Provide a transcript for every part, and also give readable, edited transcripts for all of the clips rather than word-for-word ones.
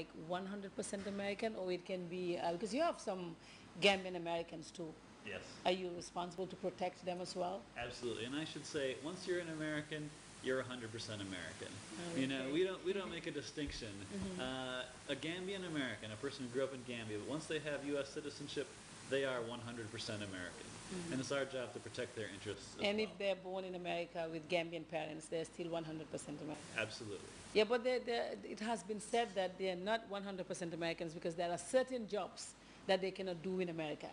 like 100% American, or it can be, because you have some Gambian Americans too. Yes. Are you responsible to protect them as well? Absolutely, and I should say, once you're an American, you're 100% American. Okay. You know, we don't make a distinction. A Gambian American, a person who grew up in Gambia, but once they have U.S. citizenship, they are 100% American, and it's our job to protect their interests as And well. if they're born in America with Gambian parents, they're still 100% American. Absolutely. Yeah, but it has been said that they are not 100% Americans because there are certain jobs that they cannot do in America.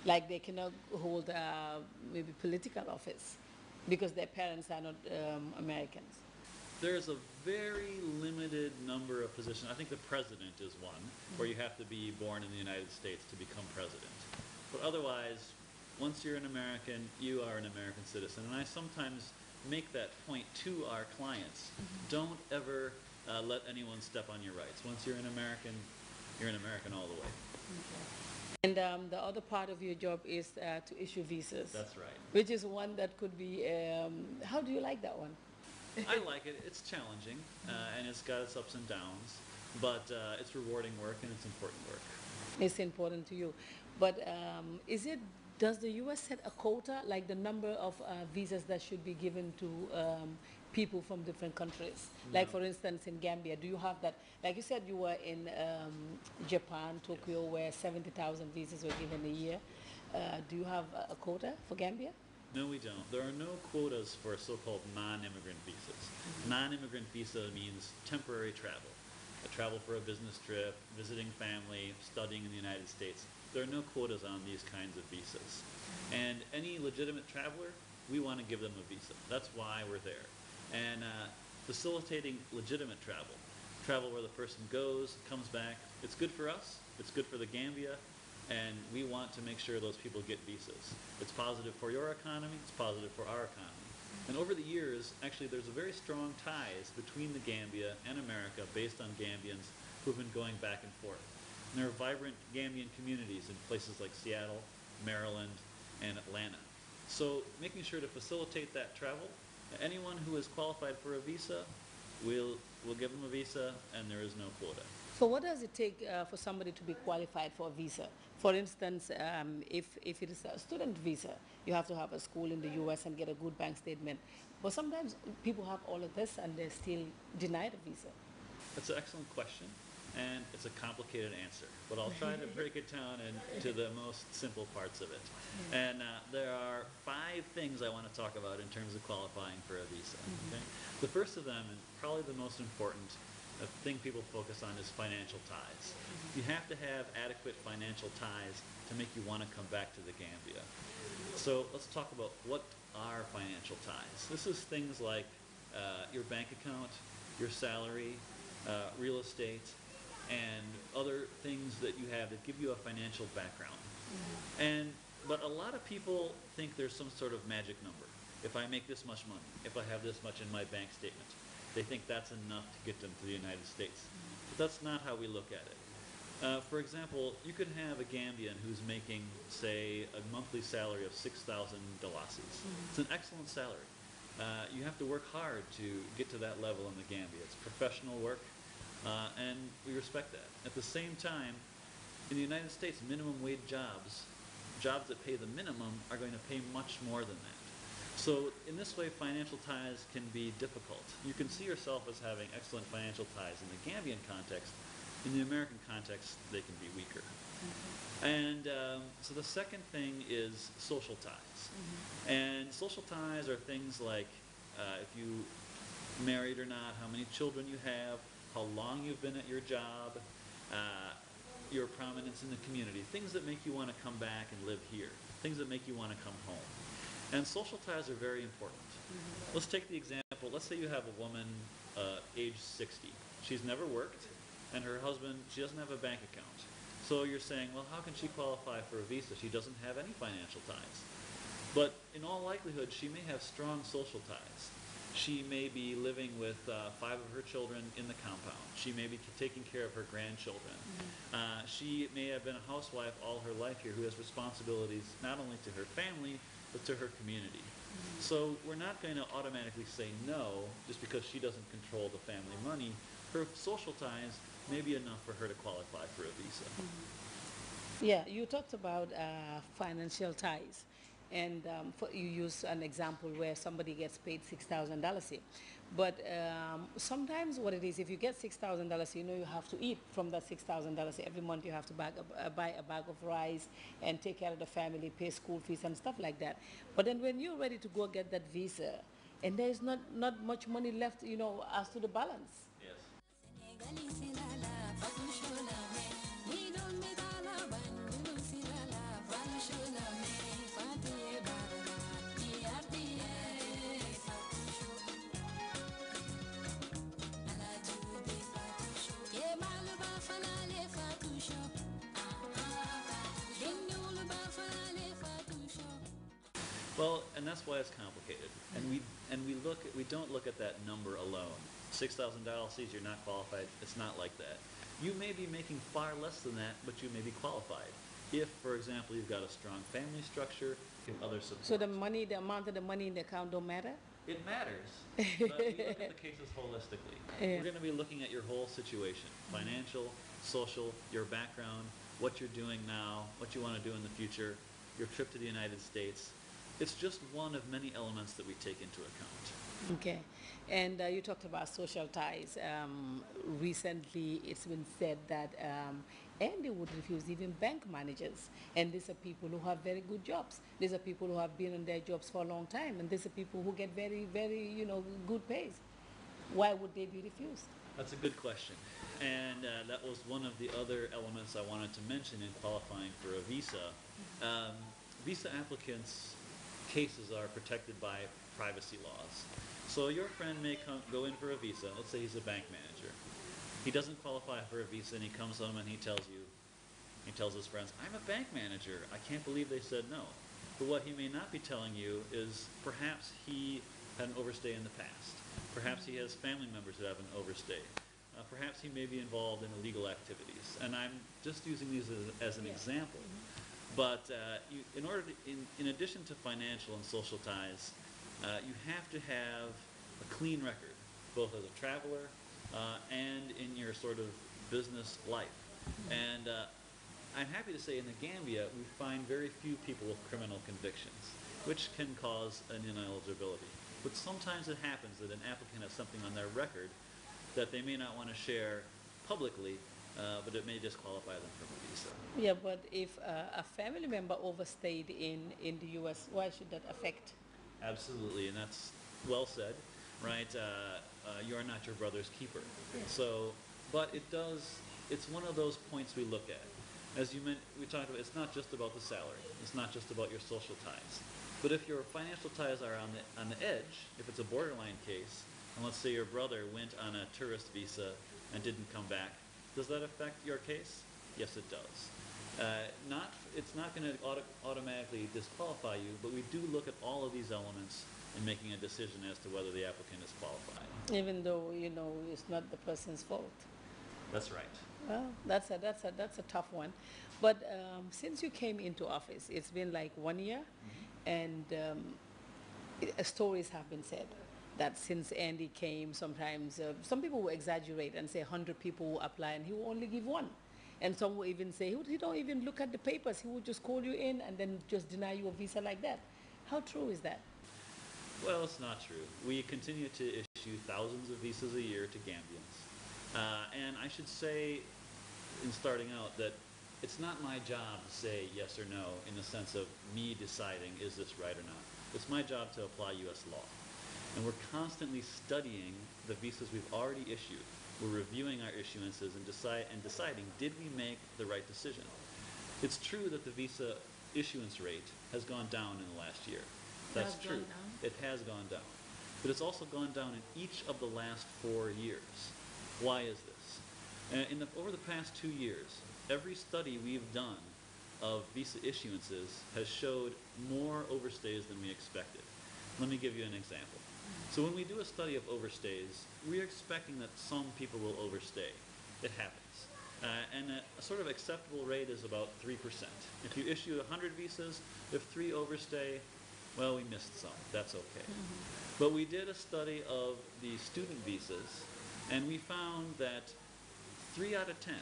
Like they cannot hold maybe political office because their parents are not Americans. There's a very limited number of positions. I think the president is one, where you have to be born in the United States to become president. But otherwise, once you're an American, you are an American citizen. And I sometimes make that point to our clients. Don't ever let anyone step on your rights. Once you're an American all the way. And the other part of your job is to issue visas, That's right. which is one that could be. How do you like that one? I like it. It's challenging, and it's got its ups and downs, but it's rewarding work and it's important work. It's important to you, but does the U.S. set a quota, like the number of visas that should be given to people from different countries? No. Like for instance, in Gambia, do you have that? Like you said, you were in Japan, Tokyo, Yes. where 70,000 visas were given a year. Do you have a quota for Gambia? No, we don't. There are no quotas for so-called non-immigrant visas. Non-immigrant visa means temporary travel. A travel for a business trip, visiting family, studying in the United States. There are no quotas on these kinds of visas. And any legitimate traveler, we want to give them a visa. That's why we're there. And facilitating legitimate travel, travel where the person goes, comes back, it's good for us, it's good for the Gambia, and we want to make sure those people get visas. It's positive for your economy, it's positive for our economy. And over the years, actually, there's a very strong ties between the Gambia and America based on Gambians who've been going back and forth. And there are vibrant Gambian communities in places like Seattle, Maryland, and Atlanta. So making sure to facilitate that travel, anyone who is qualified for a visa, we'll give them a visa, and there is no quota. So what does it take for somebody to be qualified for a visa? For instance, if it is a student visa, you have to have a school in the U.S. and get a good bank statement. But sometimes people have all of this and they're still denied a visa. That's an excellent question, and it's a complicated answer, but I'll try to break it down into the most simple parts of it. And there are 5 things I want to talk about in terms of qualifying for a visa. Okay? The first of them, and probably the most important thing people focus on, is financial ties. You have to have adequate financial ties to make you want to come back to the Gambia. So let's talk about what are financial ties. This is things like your bank account, your salary, real estate, and other things that you have that give you a financial background. But a lot of people think there's some sort of magic number. If I make this much money, if I have this much in my bank statement, they think that's enough to get them to the United States. But that's not how we look at it. For example, you could have a Gambian who's making, say, a monthly salary of 6,000 dolasis. It's an excellent salary. You have to work hard to get to that level in the Gambia. It's professional work, and we respect that. At the same time, in the United States, minimum wage jobs that pay the minimum, are going to pay much more than that. So in this way, financial ties can be difficult. You can see yourself as having excellent financial ties in the Gambian context. In the American context, they can be weaker. And so the second thing is social ties. And social ties are things like if you married or not, how many children you have, how long you've been at your job, your prominence in the community, things that make you want to come back and live here, things that make you want to come home. And social ties are very important. Let's take the example, let's say you have a woman age 60. She's never worked, and her husband, she doesn't have a bank account. So you're saying, well, how can she qualify for a visa? She doesn't have any financial ties. But in all likelihood, she may have strong social ties. She may be living with 5 of her children in the compound. She may be taking care of her grandchildren. She may have been a housewife all her life here who has responsibilities not only to her family, but to her community. So we're not going to automatically say no just because she doesn't control the family money. Her social ties maybe enough for her to qualify for a visa. Yeah, you talked about financial ties, and you use an example where somebody gets paid $6,000 here. But sometimes what it is, if you get $6,000, you know you have to eat from that $6,000 every month. You have to buy a bag of rice and take care of the family, pay school fees and stuff like that. But then when you're ready to go get that visa, and there's not much money left, you know, as to the balance. Yes. Well, and that's why it's complicated. We don't look at that number alone. $6,000, you're not qualified. It's not like that. You may be making far less than that, but you may be qualified. If, for example, you've got a strong family structure, other support. So the amount of the money in the account don't matter? It matters, but we look at the cases holistically. Yeah. We're going to be looking at your whole situation, financial, social, your background, what you're doing now, what you want to do in the future, your trip to the United States. It's just one of many elements that we take into account. Okay. And you talked about social ties. Recently, it's been said that Andy would refuse even bank managers. And these are people who have very good jobs. These are people who have been in their jobs for a long time. And these are people who get very, very, you know, good pays. Why would they be refused? That's a good question. And that was one of the other elements I wanted to mention in qualifying for a visa. Visa applicants' cases are protected by privacy laws. So your friend may go in for a visa. Let's say he's a bank manager. He doesn't qualify for a visa, and he comes home and he tells his friends, "I'm a bank manager. I can't believe they said no." But what he may not be telling you is perhaps he had an overstay in the past. Perhaps he has family members that have an overstay. Perhaps he may be involved in illegal activities. And I'm just using these as an example. But in addition to financial and social ties, you have to have a clean record, both as a traveler and in your sort of business life. And I'm happy to say in the Gambia, we find very few people with criminal convictions, which can cause an ineligibility. But sometimes it happens that an applicant has something on their record that they may not want to share publicly, but it may disqualify them from a visa. Yeah, but if a family member overstayed in the U.S., why should that affect? Absolutely, and that's well said, right? You are not your brother's keeper. So, but it's one of those points we look at. As we talked about, it's not just about the salary. It's not just about your social ties. But if your financial ties are on the edge, if it's a borderline case, and let's say your brother went on a tourist visa and didn't come back, does that affect your case? Yes, it does. It's not going to automatically disqualify you, but we do look at all of these elements in making a decision as to whether the applicant is qualified. Even though, you know, it's not the person's fault. That's right. Well, that's a tough one. But since you came into office, it's been like 1 year, and stories have been said that since Andy came, sometimes some people will exaggerate and say 100 people will apply and he will only give one. And some will even say he don't even look at the papers. He will just call you in and then just deny you a visa like that. How true is that? Well, it's not true. We continue to issue thousands of visas a year to Gambians. And I should say, in starting out, that it's not my job to say yes or no in the sense of me deciding is this right or not. It's my job to apply U.S. law. And we're constantly studying the visas we've already issued. We're reviewing our issuances and deciding, did we make the right decision? It's true that the visa issuance rate has gone down in the last year. That's true. It has gone down. But it's also gone down in each of the last 4 years. Why is this? Over the past 2 years, every study we've done of visa issuances has showed more overstays than we expected. Let me give you an example. So when we do a study of overstays, we're expecting that some people will overstay. It happens. And a sort of acceptable rate is about 3%. If you issue 100 visas, if 3 overstay, well, we missed some. That's okay. But we did a study of the student visas, and we found that 3 out of 10